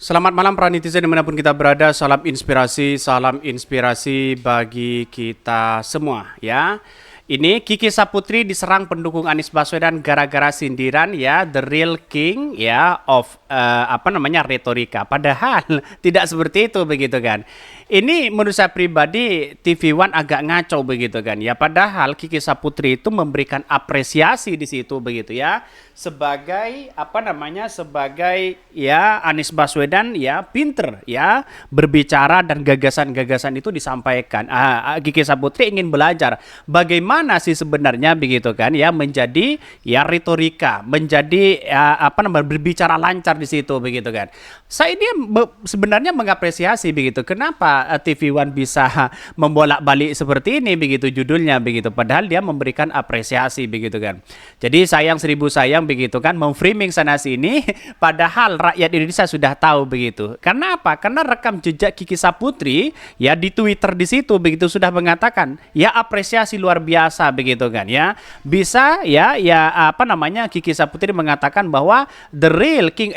Selamat malam para netizen dimanapun kita berada, salam inspirasi bagi kita semua ya. Ini Kiki Saputri diserang pendukung Anies Baswedan gara-gara sindiran ya, the real king ya of retorika. Padahal tidak seperti itu begitu kan. Ini menurut saya pribadi TV One agak ngaco begitu kan ya. Padahal Kiki Saputri itu memberikan apresiasi di situ begitu ya, sebagai sebagai ya Anies Baswedan ya pinter ya berbicara dan gagasan-gagasan itu disampaikan. Kiki Saputri ingin belajar bagaimana sih sebenarnya begitu kan ya menjadi ya retorika, menjadi berbicara lancar di situ begitu kan. Saya ini sebenarnya mengapresiasi begitu. Kenapa TV One bisa membolak-balik seperti ini begitu judulnya begitu, padahal dia memberikan apresiasi begitu kan. Jadi sayang seribu sayang begitu kan, memframing sana sini padahal rakyat Indonesia sudah tahu begitu. Karena apa? Karena rekam jejak Kiki Saputri ya di Twitter di situ begitu sudah mengatakan ya apresiasi luar biasa begitu kan ya. Bisa Kiki Saputri mengatakan bahwa the real king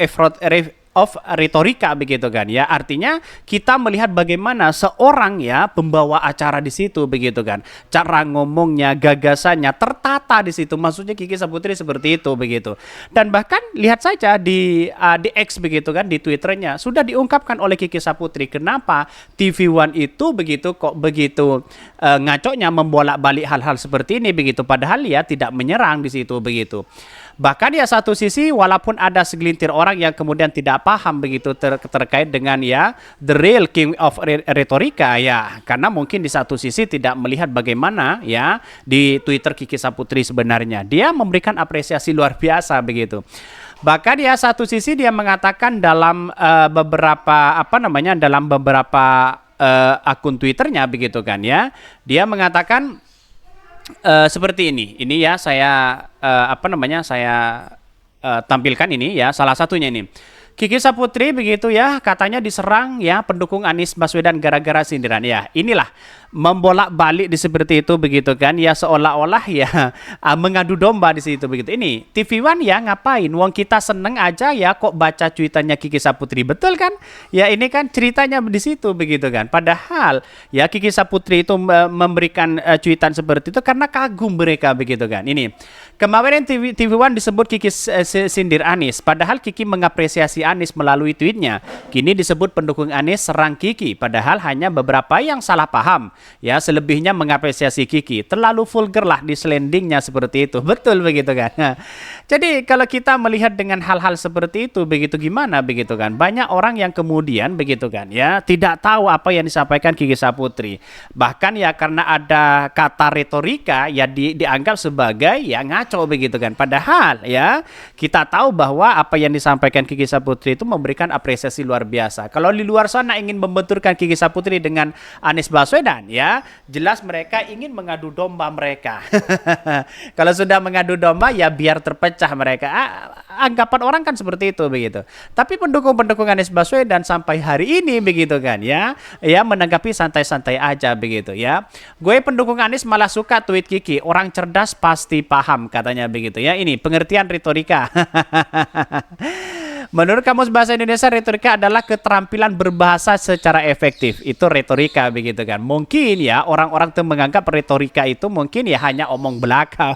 of retorika begitu kan ya, artinya kita melihat bagaimana seorang ya pembawa acara di situ begitu kan, cara ngomongnya, gagasannya tertata di situ, maksudnya Kiki Saputri seperti itu begitu. Dan bahkan lihat saja di X begitu kan, di Twitternya sudah diungkapkan oleh Kiki Saputri kenapa TV One itu begitu kok begitu ngaconya membolak-balik hal-hal seperti ini begitu, padahal ya tidak menyerang di situ begitu. Bahkan ya satu sisi walaupun ada segelintir orang yang kemudian tidak paham begitu terkait dengan ya the real king of retorika ya, karena mungkin di satu sisi tidak melihat bagaimana ya di Twitter Kiki Saputri sebenarnya dia memberikan apresiasi luar biasa begitu. Bahkan ya satu sisi dia mengatakan dalam beberapa akun Twitternya begitu kan ya, dia mengatakan seperti ini. Ini ya saya tampilkan ini ya, salah satunya ini. Kiki Saputri begitu ya katanya diserang ya pendukung Anies Baswedan gara-gara sindiran ya. Inilah membolak-balik di seperti itu begitu kan ya, seolah-olah ya mengadu domba di situ begitu. Ini TV One ya ngapain? Wong kita seneng aja ya kok baca cuitannya Kiki Saputri, betul kan? Ya ini kan ceritanya di situ begitu kan. Padahal ya Kiki Saputri itu memberikan cuitan seperti itu karena kagum mereka begitu kan. Ini kemarin TV One disebut Kiki sindir Anies, padahal Kiki mengapresiasi Anies melalui tweetnya. Kini disebut pendukung Anies serang Kiki, padahal hanya beberapa yang salah paham. Ya, selebihnya mengapresiasi Kiki. Terlalu vulgar lah di slendingnya seperti itu. Betul begitu kan. Jadi kalau kita melihat dengan hal-hal seperti itu begitu gimana begitu kan. Banyak orang yang kemudian begitu kan ya tidak tahu apa yang disampaikan Kiki Saputri. Bahkan ya karena ada kata retorika ya dianggap sebagai ya ngaco begitu kan. Padahal ya kita tahu bahwa apa yang disampaikan Kiki Saputri itu memberikan apresiasi luar biasa. Kalau di luar sana ingin membenturkan Kiki Saputri dengan Anies Baswedan ya, jelas mereka ingin mengadu domba mereka. Kalau sudah mengadu domba ya biar terpecah mereka. Anggapan orang kan seperti itu begitu. Tapi pendukung-pendukung Anies Baswedan sampai hari ini begitu kan ya menanggapi santai-santai aja begitu ya. Gue pendukung Anies malah suka tweet Kiki, orang cerdas pasti paham katanya begitu ya. Ini pengertian retorika. Menurut Kamus Bahasa Indonesia, retorika adalah keterampilan berbahasa secara efektif. Itu retorika begitu kan. Mungkin ya orang-orang tuh menganggap retorika itu mungkin ya hanya omong belaka.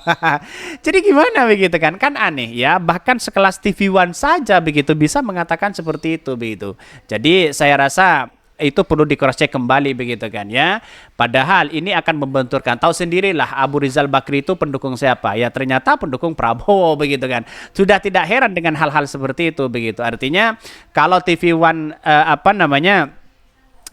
Jadi gimana begitu kan? Kan aneh ya. Bahkan sekelas TV One saja begitu bisa mengatakan seperti itu begitu. Jadi saya rasa itu perlu di cross check kembali begitu kan ya. Padahal ini akan membenturkan. Tahu sendirilah Abu Rizal Bakri itu pendukung siapa? Ya ternyata pendukung Prabowo begitu kan. Sudah tidak heran dengan hal-hal seperti itu begitu. Artinya kalau TV One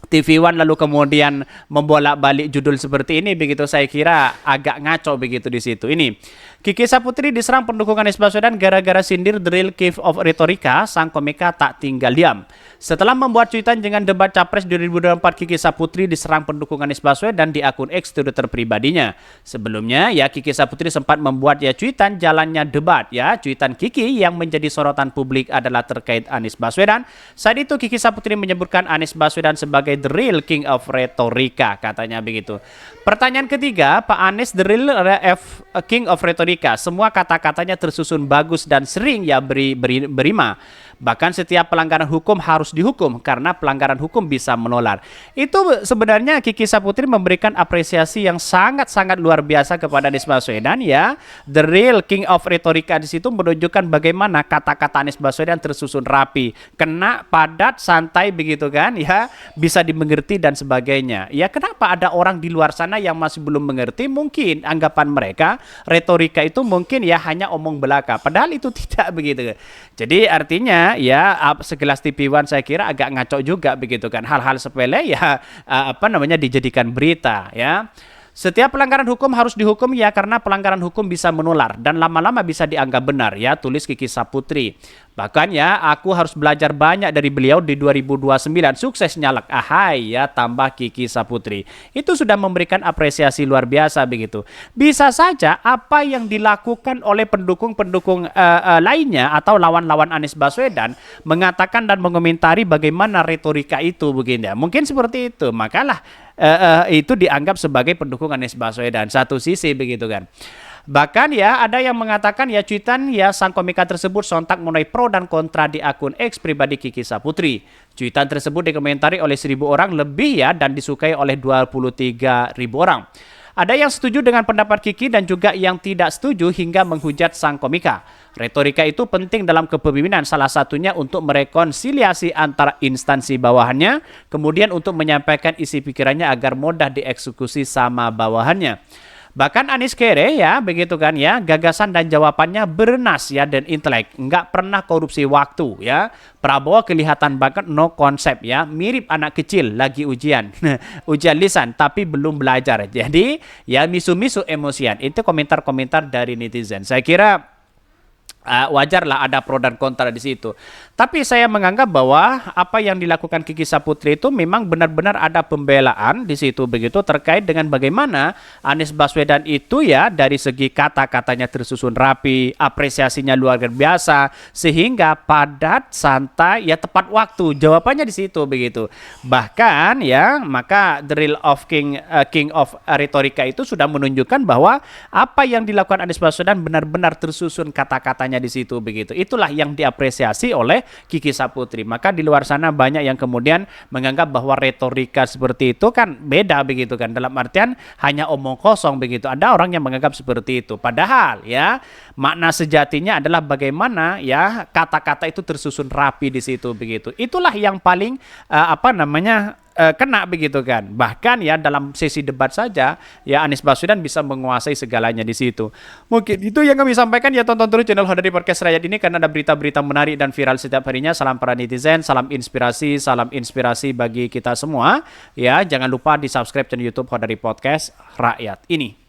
TV One lalu kemudian membolak-balik judul seperti ini begitu, saya kira agak ngaco begitu di situ. Ini Kiki Saputri diserang pendukung Anies Baswedan gara-gara sindir the real king of retorika, sang komika tak tinggal diam. Setelah membuat cuitan dengan debat Capres 2024, Kiki Saputri diserang pendukung Anies Baswedan di akun X Twitter pribadinya. Sebelumnya ya Kiki Saputri sempat membuat ya cuitan jalannya debat ya. Cuitan Kiki yang menjadi sorotan publik adalah terkait Anies Baswedan. Saat itu Kiki Saputri menyebutkan Anies Baswedan sebagai the real king of retorika, katanya begitu. Pertanyaan ketiga, Pak Anies the real king of retorika. Semua kata-katanya tersusun bagus dan sering ya berima. Bahkan setiap pelanggaran hukum harus dihukum karena pelanggaran hukum bisa menular. Itu sebenarnya Kiki Saputri memberikan apresiasi yang sangat-sangat luar biasa kepada Anies Baswedan ya. The real king of retorika di situ menunjukkan bagaimana kata-kata Anies Baswedan tersusun rapi, kena, padat, santai begitu kan ya, bisa dimengerti dan sebagainya. Ya kenapa ada orang di luar sana yang masih belum mengerti? Mungkin anggapan mereka retorika itu mungkin ya hanya omong belaka, padahal itu tidak begitu. Jadi artinya ya segelas TV One saya kira agak ngaco juga begitu kan, hal-hal sepele ya dijadikan berita ya. Setiap pelanggaran hukum harus dihukum ya karena pelanggaran hukum bisa menular dan lama-lama bisa dianggap benar ya, tulis Kiki Saputri. Bahkan ya aku harus belajar banyak dari beliau di 2029. Sukses nyalek. Ahai ya, tambah Kiki Saputri. Itu sudah memberikan apresiasi luar biasa begitu. Bisa saja apa yang dilakukan oleh pendukung-pendukung lainnya atau lawan-lawan Anies Baswedan mengatakan dan mengomentari bagaimana retorika itu begini. Mungkin seperti itu. Makalah itu dianggap sebagai pendukung Anies Baswedan. Satu sisi begitu kan. Bahkan ya ada yang mengatakan ya cuitan ya sang komika tersebut sontak menuai pro dan kontra di akun X pribadi Kiki Saputri. Cuitan tersebut dikomentari oleh 1.000 orang lebih ya dan disukai oleh 23.000 orang. Ada yang setuju dengan pendapat Kiki dan juga yang tidak setuju hingga menghujat sang komika. Retorika itu penting dalam kepemimpinan, salah satunya untuk merekonsiliasi antara instansi bawahannya, kemudian untuk menyampaikan isi pikirannya agar mudah dieksekusi sama bawahannya. Bahkan Anies kere ya, begitu kan ya, gagasan dan jawabannya bernas ya dan intelek, nggak pernah korupsi waktu ya. Prabowo kelihatan banget no konsep ya, mirip anak kecil lagi ujian, ujian lisan tapi belum belajar. Jadi ya misu-misu emosian. Itu komentar-komentar dari netizen. Saya kira wajarlah ada pro dan kontra di situ. Tapi saya menganggap bahwa apa yang dilakukan Kiki Saputri itu memang benar-benar ada pembelaan di situ begitu terkait dengan bagaimana Anies Baswedan itu ya dari segi kata-katanya tersusun rapi, apresiasinya luar biasa sehingga padat, santai, ya tepat waktu. Jawabannya di situ begitu. Bahkan ya maka the real of king of retorika itu sudah menunjukkan bahwa apa yang dilakukan Anies Baswedan benar-benar tersusun kata-katanya di situ begitu. Itulah yang diapresiasi oleh Kiki Saputri. Maka di luar sana banyak yang kemudian menganggap bahwa retorika seperti itu kan beda begitu kan. Dalam artian hanya omong kosong begitu. Ada orang yang menganggap seperti itu. Padahal ya makna sejatinya adalah bagaimana ya kata-kata itu tersusun rapi di situ begitu. Itulah yang paling kena begitu kan. Bahkan ya dalam sesi debat saja ya Anies Baswedan bisa menguasai segalanya di situ. Mungkin itu yang kami sampaikan ya, tonton terus channel Hodari Podcast Rakyat ini karena ada berita-berita menarik dan viral setiap harinya. Salam para netizen, salam inspirasi bagi kita semua. Ya, jangan lupa di-subscribe channel YouTube Hodari Podcast Rakyat ini.